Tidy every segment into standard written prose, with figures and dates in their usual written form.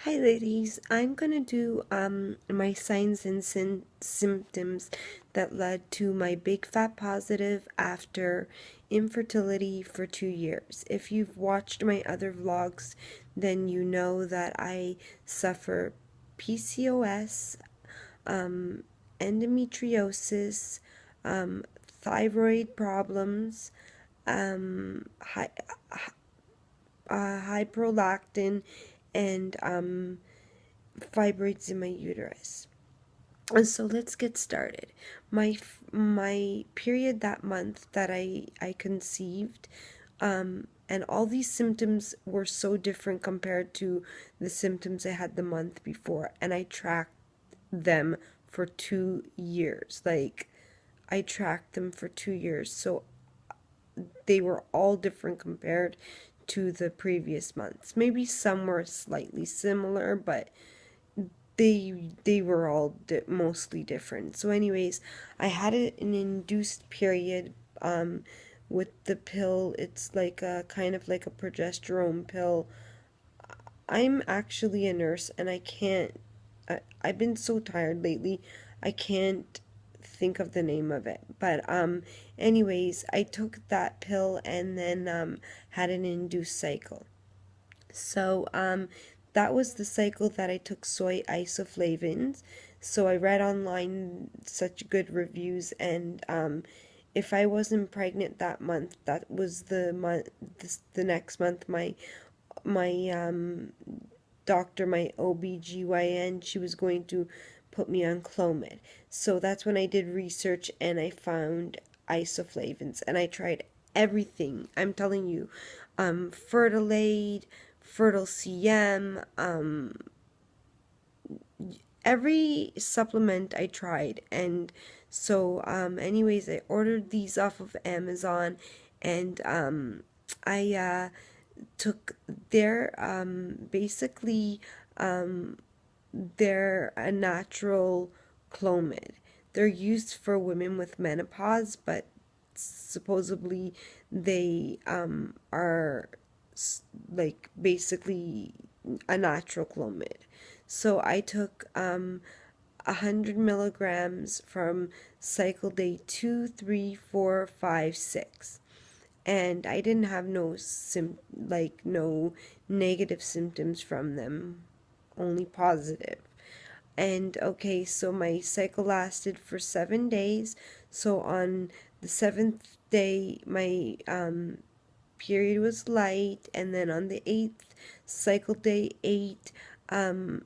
Hi ladies, I'm gonna do my signs and symptoms that led to my big fat positive after infertility for 2 years. If you've watched my other vlogs, then you know that I suffer PCOS, um, endometriosis, thyroid problems, um, hi, high prolactin, and fibroids in my uterus. And so let's get started. My period that month that I conceived, and all these symptoms were so different compared to the symptoms I had the month before, and I tracked them for 2 years. Like, I tracked them for 2 years, so they were all different compared to the previous months. Maybe some were slightly similar, but they were all mostly different. So anyways, I had an induced period with the pill. It's like a kind of like a progesterone pill. I'm actually a nurse and I can't I've been so tired lately. I can't think of the name of it. But anyways, I took that pill and then had an induced cycle. So that was the cycle that I took soy isoflavins. So I read online such good reviews, and if I wasn't pregnant that month, that was the month. The next month, my doctor, my OBGYN, she was going to put me on Clomid. So that's when I did research and I found isoflavins, and I tried everything. I'm telling you, Fertilade, Fertile CM, every supplement I tried. And so anyways, I ordered these off of Amazon, and I took their basically they're a natural Clomid. They're used for women with menopause, but supposedly they are like basically a natural Clomid. So I took 100 milligrams from cycle day 2, 3, 4, 5, 6, and I didn't have no negative symptoms from them, only positive. And okay, so my cycle lasted for 7 days. So on the seventh day, my period was light, and then on the eighth, cycle day 8, I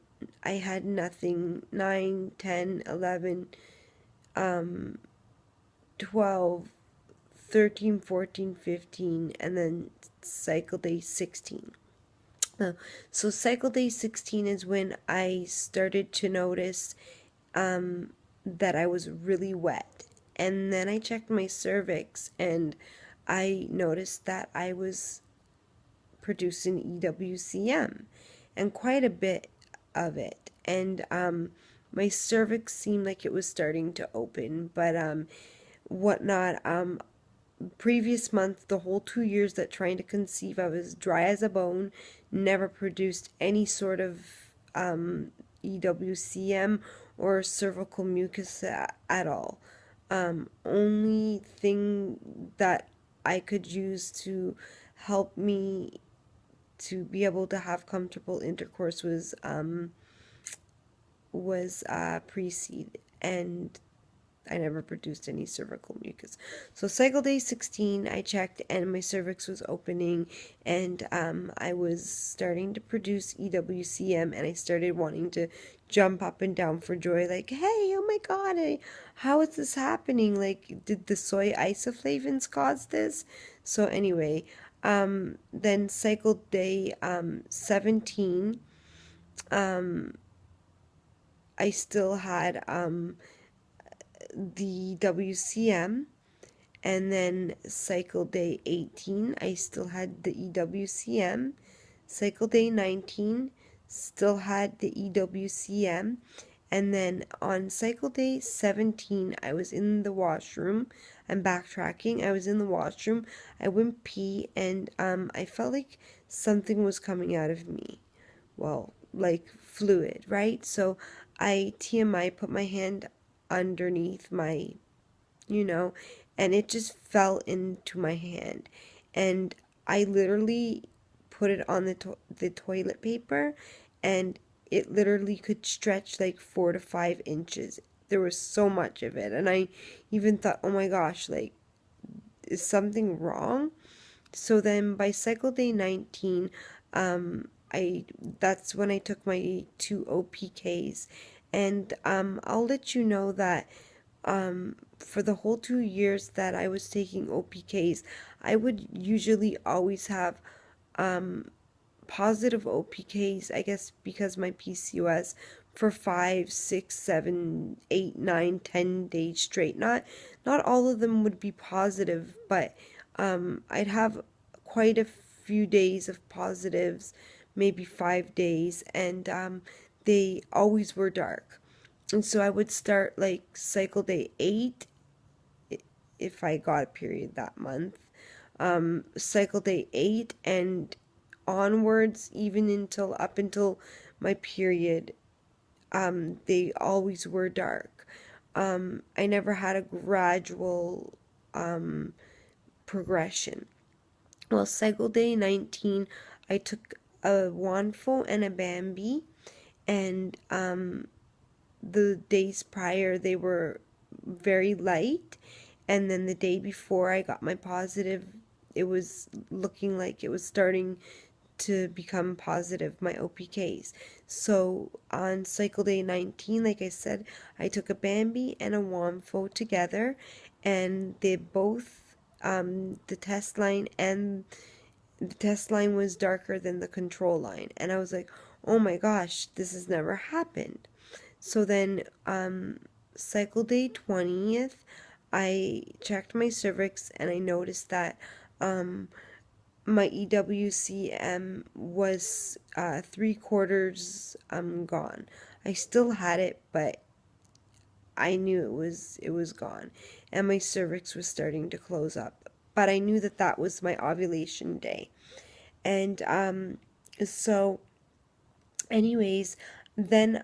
had nothing. 9, 10, 11, 12, 13, 14, 15, and then cycle day 16. So cycle day 16 is when I started to notice that I was really wet. And then I checked my cervix and I noticed that I was producing EWCM, and quite a bit of it. And my cervix seemed like it was starting to open, but whatnot. Previous month, the whole 2 years that trying to conceive, I was dry as a bone, never produced any sort of EWCM or cervical mucus at all. Only thing that I could use to help me to be able to have comfortable intercourse was pre-seed, and I never produced any cervical mucus. So cycle day 16, I checked and my cervix was opening, and I was starting to produce EWCM, and I started wanting to jump up and down for joy, like, hey, oh my god, how is this happening? Like, did the soy isoflavins cause this? So anyway, then cycle day 17, I still had the WCM, and then cycle day 18, I still had the EWCM. Cycle day 19, still had the EWCM. And then on cycle day 17, I was in the washroom. I'm backtracking. I was in the washroom. I went pee, and I felt like something was coming out of me. Well, like fluid, right? So I TMI put my hand underneath my, you know, and it just fell into my hand. And I literally put it on the toilet paper, and it literally could stretch like 4 to 5 inches. There was so much of it, and I even thought, oh my gosh, like, is something wrong? So then by cycle day 19, I that's when I took my 2 OPKs, and I'll let you know that for the whole 2 years that I was taking OPKs, I would usually always have positive OPKs, I guess because my PCOS, for 5, 6, 7, 8, 9, 10 days straight. Not all of them would be positive, but I'd have quite a few days of positives, maybe 5 days, and they always were dark. And so I would start like cycle day 8 if I got a period that month, cycle day 8 and onwards, even until up until my period, they always were dark. I never had a gradual progression. Well, cycle day 19, I took a Wanfo and a Bambi, and the days prior they were very light, and then the day before I got my positive, it was looking like it was starting to become positive, my OPKs. So on cycle day 19, like I said, I took a Bambi and a Wamfo together, and they both, the test line was darker than the control line. And I was like, oh my gosh, this has never happened. So then, cycle day 20th, I checked my cervix and I noticed that my EWCM was 3/4 gone. I still had it, but I knew it was gone, and my cervix was starting to close up. But I knew that that was my ovulation day, and so, anyways, then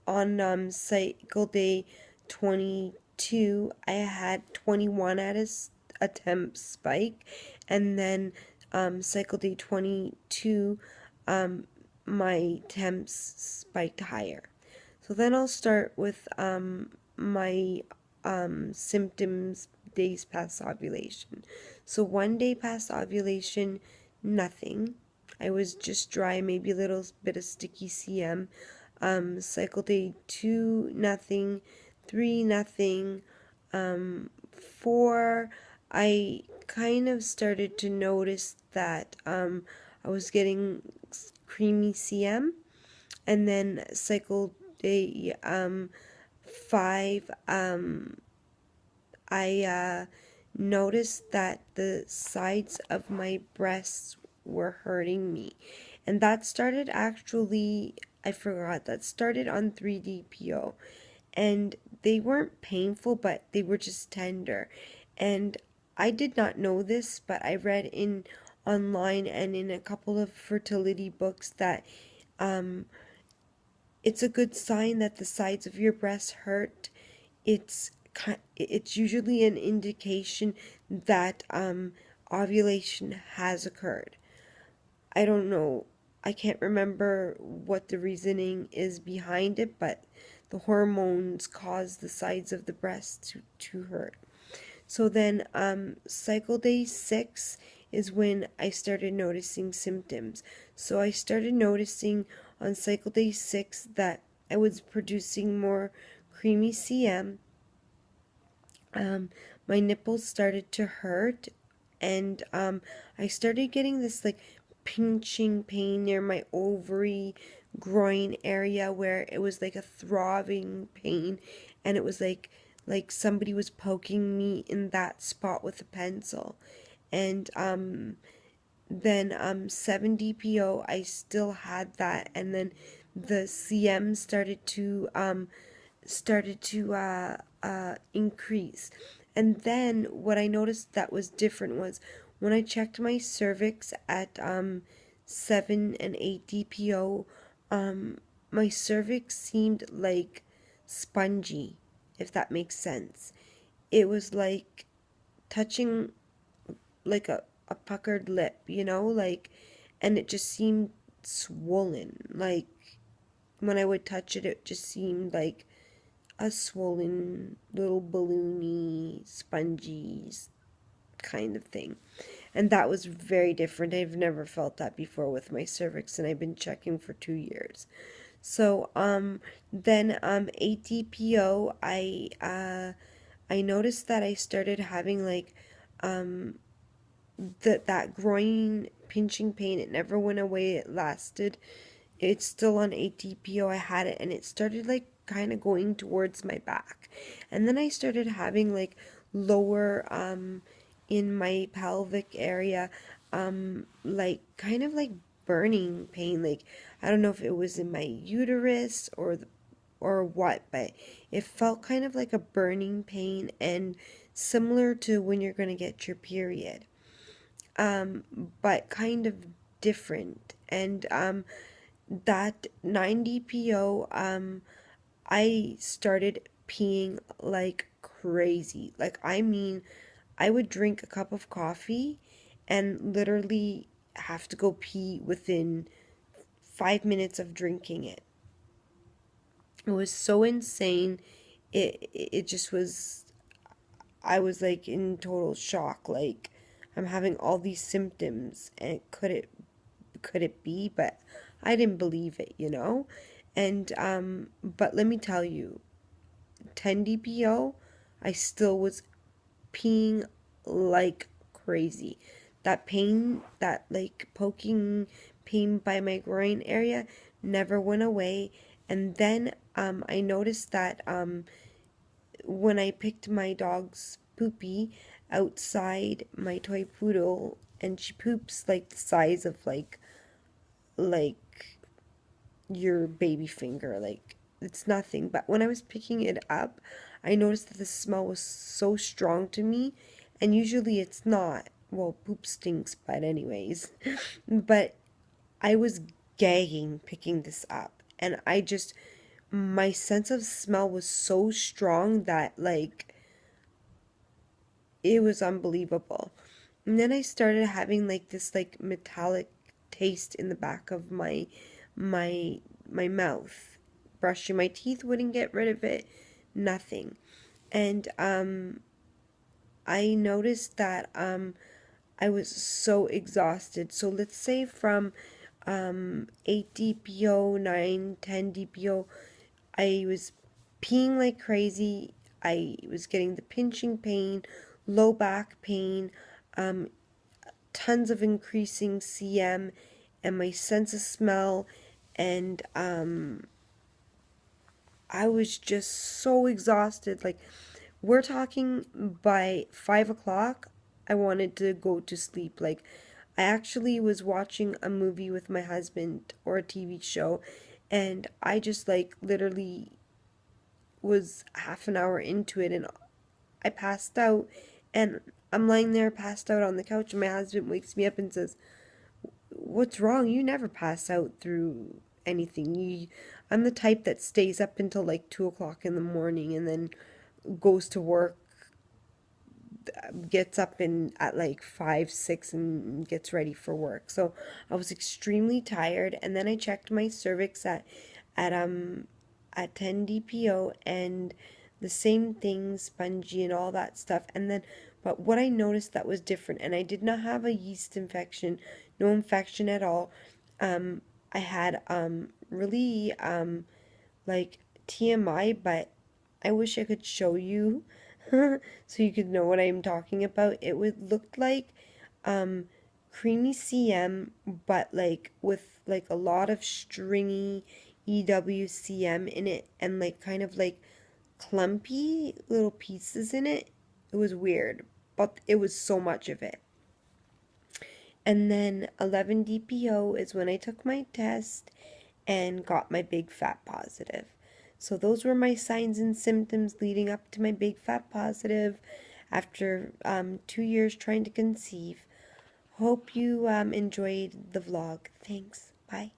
on cycle day 22, I had 21 at a temp spike, and then cycle day 22, um, my temps spiked higher. So then I'll start with my symptoms days past ovulation. So 1 day past ovulation, nothing. I was just dry, maybe a little bit of sticky CM. Cycle day 2, nothing. 3, nothing. 4, I kind of started to notice that I was getting creamy CM. And then cycle day 5, I noticed that the sides of my breasts were hurting me. And that started actually, I forgot, that started on 3DPO. And they weren't painful, but they were just tender. And I did not know this, but I read in online and in a couple of fertility books that it's a good sign that the sides of your breasts hurt. It's usually an indication that ovulation has occurred. I don't know. I can't remember what the reasoning is behind it, but the hormones cause the sides of the breast to hurt. So then, cycle day 6 is when I started noticing symptoms. So I started noticing on cycle day 6 that I was producing more creamy CM. My nipples started to hurt, and I started getting this like pinching pain near my ovary groin area, where it was like a throbbing pain, and it was like somebody was poking me in that spot with a pencil. And then 7 DPO, I still had that, and then the CM started to increase. And then what I noticed that was different was when I checked my cervix at 7 and 8 DPO, um, my cervix seemed like spongy, if that makes sense. It was like touching like a puckered lip, like, and it just seemed swollen. Like when I would touch it, it just seemed like a swollen little balloony, spongy kind of thing. And that was very different. I've never felt that before with my cervix, and I've been checking for 2 years. So then ATPO, I noticed that I started having like um that groin pinching pain. It never went away. It lasted. It's still on ATPO. I had it, and it started like kind of going towards my back. And then I started having like lower in my pelvic area, like kind of like burning pain. Like I don't know if it was in my uterus or what, but it felt kind of like a burning pain and similar to when you're going to get your period, um, but kind of different. And that 9 DPO, I started peeing like crazy. Like, I mean, I would drink a cup of coffee and literally have to go pee within 5 minutes of drinking it. It was so insane. It just was, I was like in total shock. Like, I'm having all these symptoms, and could it be? But I didn't believe it. And but let me tell you, 10 DPO, I still was peeing like crazy. That pain, that like poking pain by my groin area never went away. And then I noticed that when I picked my dog's poopy outside, my toy poodle, and she poops like the size of like your baby finger, like it's nothing. But when I was picking it up, I noticed that the smell was so strong to me, and usually it's not. Well, poop stinks, but anyways. But I was gagging picking this up, and my sense of smell was so strong that like it was unbelievable. And then I started having like this like metallic taste in the back of my my mouth. Brushing my teeth wouldn't get rid of it. Nothing. And I noticed that I was so exhausted. So let's say from 8 DPO, 9, 10 DPO, I was peeing like crazy. I was getting the pinching pain, low back pain, um, tons of increasing CM, and my sense of smell. And I was just so exhausted. Like, we're talking by 5 o'clock, I wanted to go to sleep. Like, I actually was watching a movie with my husband or a TV show, and I just like literally was half an hour into it, and I passed out. And I'm lying there passed out on the couch, and my husband wakes me up and says, "What's wrong? You never pass out through anything. I'm the type that stays up until like 2 o'clock in the morning and then goes to work, gets up at like 5, 6, and gets ready for work." So I was extremely tired, and then I checked my cervix at um at 10 DPO, and the same thing, spongy and all that stuff. And then, but what I noticed that was different, and I did not have a yeast infection, no infection at all. Um, I had really like TMI, but I wish I could show you so you could know what I'm talking about. It would look like um creamy CM, but like with like a lot of stringy EWCM in it, and like kind of like clumpy little pieces in it. It was weird, but it was so much of it. And then 11 DPO is when I took my test and got my big fat positive. So those were my signs and symptoms leading up to my big fat positive after 2 years trying to conceive. Hope you enjoyed the vlog. Thanks. Bye.